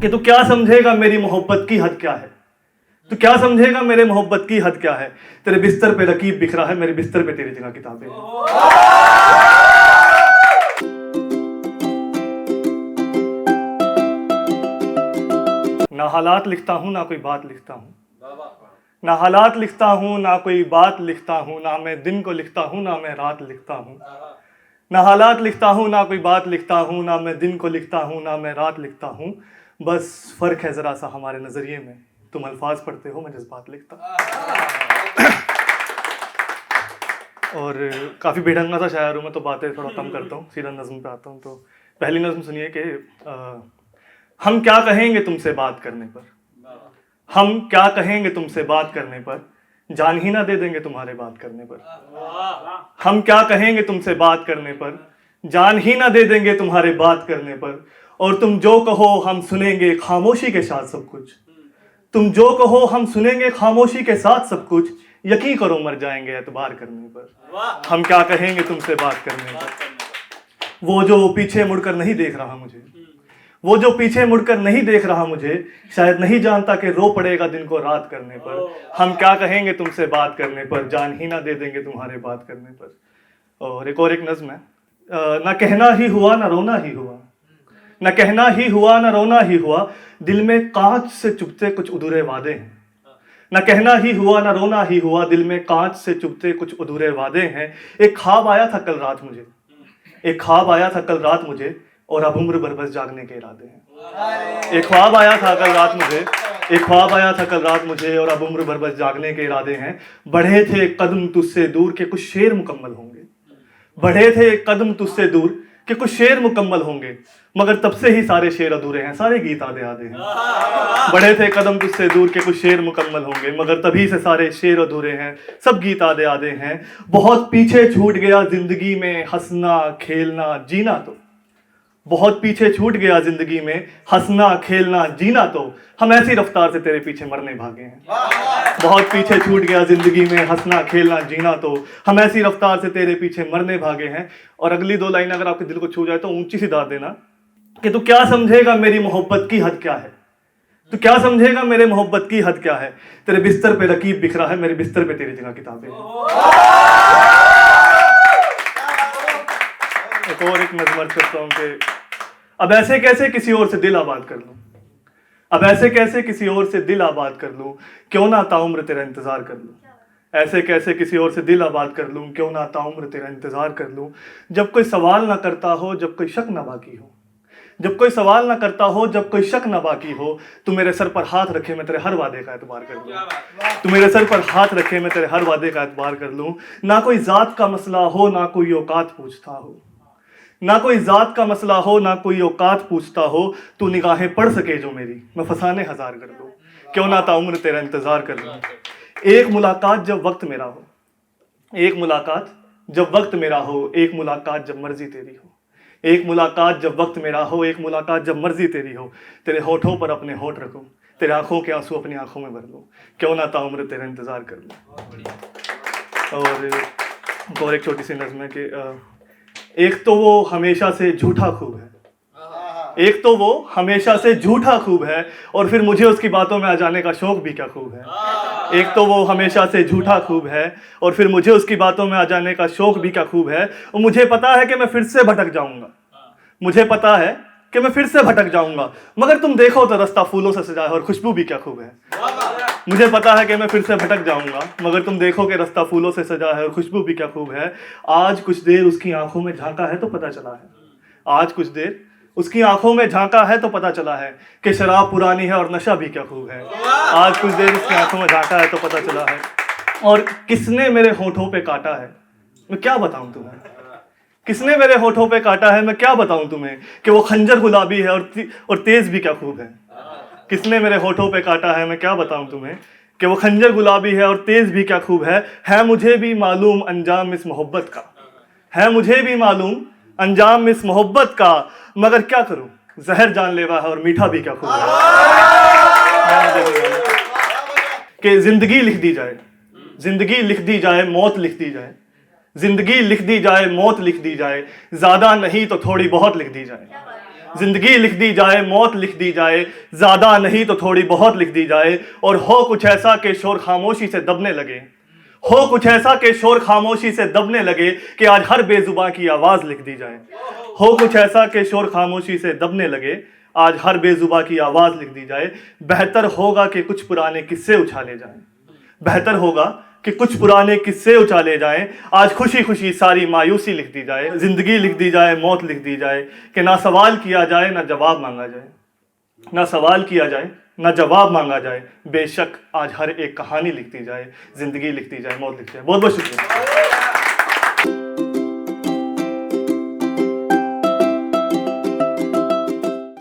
कि तू क्या समझेगा मेरी मोहब्बत की हद क्या है, तू क्या समझेगा मेरे मोहब्बत की हद क्या है। तेरे बिस्तर पे रकीब बिखरा है, मेरे बिस्तर पे तेरी जगह किताबें हैं। ना हालात लिखता हूँ ना कोई बात लिखता हूँ, ना हालात लिखता हूँ ना कोई बात लिखता हूँ, ना मैं दिन को लिखता हूँ ना मैं रात लिखता हूँ। ना हालात लिखता हूँ ना कोई बात लिखता हूँ, ना मैं दिन को लिखता हूँ ना मैं रात लिखता हूँ। बस फ़र्क है ज़रा सा हमारे नज़रिए में, तुम अल्फाज पढ़ते हो मैं जज्बात लिखता हूँ। और काफ़ी बेढंगा सा शायर हूँ मैं, तो बातें थोड़ा कम करता हूँ, सीधा नज़्म पे आता हूँ। तो पहली नज़्म सुनिए कि हम क्या कहेंगे तुमसे बात करने पर, हम क्या कहेंगे तुमसे बात करने पर, जान ही ना दे देंगे तुम्हारे बात करने पर। हम क्या कहेंगे तुमसे बात करने पर, जान ही ना दे देंगे तुम्हारे बात करने पर। और तुम जो कहो हम सुनेंगे खामोशी के साथ सब कुछ, तुम जो कहो हम सुनेंगे खामोशी के साथ सब कुछ। यकीन करो मर जाएंगे एतबार करने पर। हम क्या कहेंगे तुमसे बात करने पर। वो जो पीछे मुड़कर नहीं देख रहा मुझे, वो जो पीछे मुड़कर नहीं देख रहा मुझे, शायद नहीं जानता कि रो पड़ेगा दिन को रात करने पर। हम क्या कहेंगे तुमसे बात करने पर, जान ही ना दे देंगे तुम्हारे बात करने पर। और एक नज़्म है, ना कहना ही हुआ ना रोना ही हुआ, ना कहना ही हुआ ना रोना ही हुआ, दिल में कांच से चुभते कुछ अधूरे वादे हैं। ना कहना ही हुआ ना रोना ही हुआ, दिल में कांच से चुभते कुछ अधूरे वादे हैं। एक ख्वाब आया था कल रात मुझे, एक ख्वाब आया था कल रात मुझे, और अब उम्र भर बस जागने के इरादे हैं। एक ख्वाब आया था कल रात मुझे, एक ख्वाब आया था कल रात मुझे, और अब उम्र भर बस जागने के इरादे हैं। बढ़े थे कदम तुझसे दूर के कुछ शेर मुकम्मल होंगे, बढ़े थे कदम तुझसे दूर कि कुछ शेर मुकम्मल होंगे, मगर तब से ही सारे शेर अधूरे हैं, सारे गीत आधे आधे हैं। बढ़े थे कदम तुझसे दूर के कुछ शेर मुकम्मल होंगे, मगर तभी से सारे शेर अधूरे हैं, सब गीत आधे आधे हैं। बहुत पीछे छूट गया जिंदगी में हंसना खेलना जीना, तो बहुत पीछे छूट गया जिंदगी में हंसना खेलना जीना, तो हम ऐसी रफ्तार से तेरे पीछे मरने भागे हैं। बहुत पीछे छूट गया जिंदगी में हंसना खेलना जीना, तो हम ऐसी रफ्तार से तेरे पीछे मरने भागे हैं। और अगली दो लाइन अगर आपके दिल को छू जाए तो ऊंची सी दाद देना कि तू क्या समझेगा मेरी मोहब्बत की हद क्या है, तू क्या समझेगा मेरे मोहब्बत की हद क्या है। तेरे बिस्तर पे रकीब बिखरा है, मेरे बिस्तर पे तेरी जगह किताबें हैं। एक नज़्म अर्ज करता हूं कि अब ऐसे कैसे किसी और से दिल आबाद कर लूं, अब ऐसे कैसे किसी और से दिल आबाद कर लूं, क्यों ना ताउम्र तेरा इंतजार कर लूं। ऐसे कैसे किसी और से दिल आबाद कर लूं, क्यों ना ताउम्र तेरा इंतजार कर लूं। जब कोई सवाल ना करता हो, जब कोई शक ना बाकी हो, जब कोई सवाल ना करता हो, जब कोई शक ना बाकी हो, तू मेरे सर पर हाथ रखे मैं तेरे हर वादे का एतबार कर लूं। तू मेरे सर पर हाथ रखे मैं तेरे हर वादे का एतबार कर लूं। ना कोई जात का मसला हो ना कोई औकात पूछता हो, ना कोई जात का मसला हो ना कोई औकात पूछता हो, तू निगाहें पढ़ सके जो मेरी मैं फसाने हजार कर दूं, क्यों ना ताउम्र तेरा इंतजार कर लूं। एक मुलाकात जब वक्त मेरा हो, एक मुलाकात जब वक्त मेरा हो, एक मुलाकात जब मर्जी तेरी हो, एक मुलाकात जब वक्त मेरा हो, एक मुलाकात जब मर्जी तेरी हो। तेरे होठों पर अपने होठ रखूं, तेरे आंखों के आंसू अपनी आंखों में भर लूं, क्यों ना ताउम्र तेरा इंतजार कर लूं। और एक छोटी सी नज़्म है कि एक तो वो हमेशा से झूठा खूब है, एक तो वो हमेशा से झूठा खूब है, और फिर मुझे उसकी बातों में आ जाने का शौक भी क्या खूब है। एक तो वो हमेशा से झूठा खूब है, और फिर मुझे उसकी बातों में आ जाने का शौक भी क्या खूब है। और मुझे पता है कि मैं फिर से भटक जाऊंगा, मुझे पता है कि मैं फिर से भटक जाऊंगा, मगर तुम देखो तो रास्ता फूलों से सजा है और खुशबू भी क्या खूब है। मुझे पता है कि मैं फिर से भटक जाऊंगा, मगर तुम देखो कि रास्ता फूलों से सजा है और खुशबू भी क्या खूब है। आज कुछ देर उसकी आंखों में झांका है तो पता चला है, आज कुछ देर उसकी आंखों में झांका है तो पता चला है कि शराब पुरानी है और नशा भी क्या खूब है। आज कुछ देर उसकी आंखों में झांका है तो पता चला है। और किसने मेरे होठों पे काटा है मैं क्या बताऊं तुम्हें, किसने मेरे होठों पे काटा है मैं क्या बताऊं तुम्हें, कि वो खंजर गुलाबी है और तेज भी क्या खूब है। किसने मेरे होठों पे काटा है मैं क्या बताऊं तुम्हें, कि वो खंजर गुलाबी है और तेज भी क्या खूब है मुझे भी मालूम अंजाम इस मोहब्बत का, है मुझे भी मालूम अंजाम इस मोहब्बत का, मगर क्या करूं जहर जानलेवा है और मीठा भी क्या खूब है। कि जिंदगी लिख दी जाए, जिंदगी लिख दी जाए मौत लिख दी जाए, जिंदगी लिख दी जाए मौत लिख दी जाए, ज्यादा नहीं तो थोड़ी बहुत लिख दी जाए, जिंदगी लिख दी जाए, मौत लिख दी जाए, ज्यादा नहीं तो थोड़ी बहुत लिख दी जाए, और हो कुछ ऐसा कि शोर खामोशी से दबने लगे, हो कुछ ऐसा कि शोर खामोशी से दबने लगे, कि आज हर बेजुबां की आवाज लिख दी जाए। हो कुछ ऐसा कि शोर खामोशी से दबने लगे, आज हर बेजुबां की आवाज लिख दी जाए। बेहतर होगा कि कुछ पुराने किस्से उछाले जाएं, बेहतर होगा कि कुछ पुराने किस्से उछाले जाएं, आज खुशी खुशी सारी मायूसी लिख दी जाए। जिंदगी लिख दी जाए, मौत लिख दी जाए, कि ना सवाल किया जाए ना जवाब मांगा जाए, ना सवाल किया जाए ना जवाब मांगा जाए। बेशक आज हर एक कहानी लिख दी जाए, जिंदगी लिख दी जाए, मौत लिख दी जाए। बहुत बहुत शुक्रिया।